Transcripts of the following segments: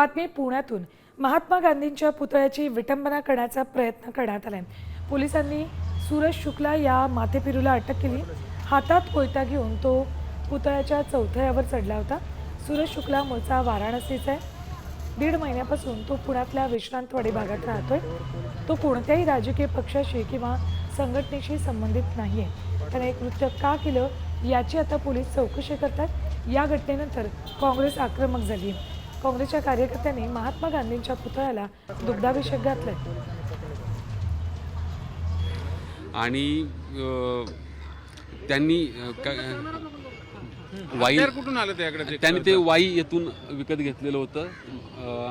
बातमी पुण्यातून महात्मा गांधींच्या पुतळ्याची विटंबना करण्याचा प्रयत्न करण्यात आलाय। पोलिसांनी सूरज शुक्ला या माथेफिरूला अटक केली। हातात कोयता घेऊन तो पुतळ्याच्या चौथऱ्यावर चढला होता। सूरज शुक्ला मूळचा वाराणसीचा आहे। 1.5 महिन्यापासून तो पुण्यातल्या विश्रांतवाडी भागात राहतोय। तो कोणत्याही राजकीय पक्षाशी किंवा संघटनेशी संबंधित नाहीये। त्याने एक कृत्य का केलं याची आता पोलीस चौकशी करतात। या घटनेनंतर काँग्रेस आक्रमक झाली। काँग्रेसच्या कार्यकर्त्यांनी महात्मा गांधींच्या पुतळ्याला दुग्धाभिषेक घातलाय आणि त्यांनी वाई कुठून आलं त्याकडे त्यांनी ते वाई येथून विकत घेतलेलं होतं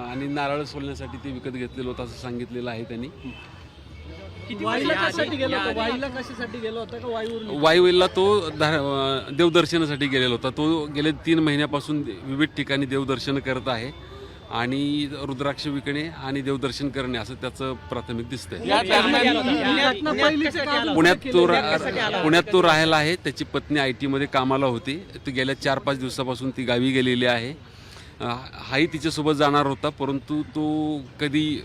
आणि नारळ सोलण्यासाठी ते विकत घेतलेलं होतं असं सांगितलेलं आहे त्यांनी। वाईला तो देवदर्शनासाठी गेलेला होता। तो गेले 3 महिन्यापासून विविध ठिकाणी देवदर्शन करत आहे आणि रुद्राक्ष विकणे आणि देवदर्शन करणे असं त्याचं प्राथमिक दिसतंय। पुण्यात तो राहायला आहे। त्याची पत्नी IT मध्ये कामाला होती। ती गेल्या 4-5 दिवसापासून ती गावी गेलेली आहे। हाही तिच्यासोबत जाणार होता, परंतु तो कधी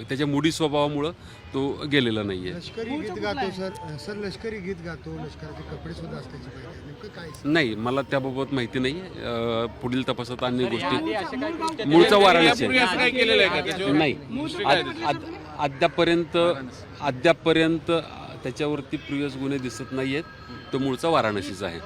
त्याच्या मुडी स्वभावामुळं तो गेलेला नाहीये। लष्करी गीत गातो सर लष्करी गीत गातो, लष्कराचे कपडे सुद्धा असल्याची नेमकं काय? नाही, मला त्याबाबत माहिती नाही। पुढील तपासात अन्य गोष्टी मूळचा वाराणसी नाही। अद्यापर्यंत त्याच्यावरती प्रिव्हियस गुन्हे दिसत नाहीयेत। तो मूळचा वाराणसीचा आहे।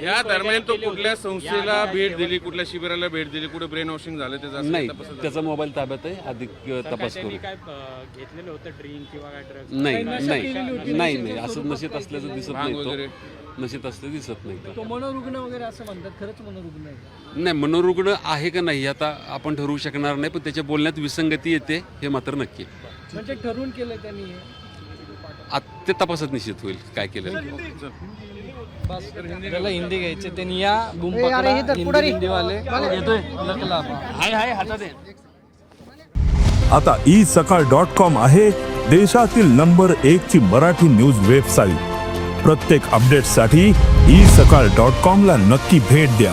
या दरम्यान तो कुठल्या संस्थेला भेट दिली, कुठल्या शिबिराला भेट दिली, कुठे ब्रेन वॉशिंग झालं त्याचा नाही? त्याचा मोबाईल ताब्यात आहे। अधिक तपास करू। घेतलेलं होतं ड्रिंक किंवा काय ड्रग्स? नाही असं नशेत असल्याचं दिसत नाही। नशेत असलं दिसत नाही। तो मनोरुग्ण वगैरे असं म्हणतात, खरंच मनोरुग्ण आहे? नाही, मनोरुग्ण आहे का नाही आता आपण ठरवू शकणार नाही, पण त्याच्या बोलण्यात विसंगती येते हे मात्र नक्की। म्हणजे ठरवून केलं त्यांनी? ते तपासात निश्चित होईल काय केलं। त्याला हिंदी घ्यायचे त्यांनी या हिंदीवाले आता isakal.com आहे देशातील नंबर 1 ची मराठी न्यूज वेबसाईट। प्रत्येक अपडेटसाठी isakal.com ला नक्की भेट द्या।